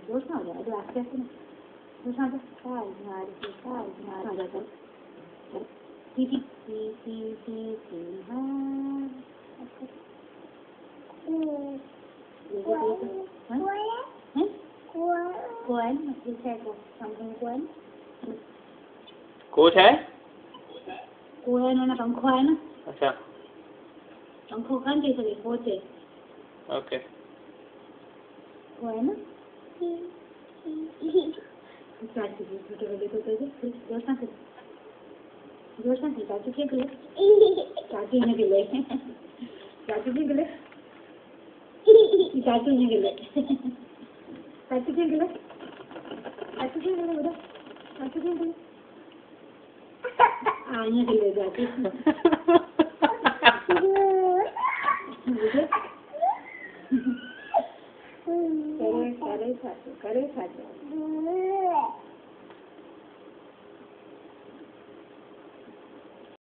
जोशना हो जाए, जो आस्ते आस्ते ना जोशना हो जाए, T T T T T T हाँ कोएन है को समथिंग कोएन कोच है कोएन है ना पंखो है ना अच्छा पंखो कौन कह सके कोच है ओके कोएन चाची जी छोटे बड़े को कह जोशना से चाची क्या करे चाची ने के लिए चाची ने के लिए चाची ने के लिए चाची ने के लिए चाची ने के लिए बेटा चाची ने के लिए आने के लिए जाती करे करे करे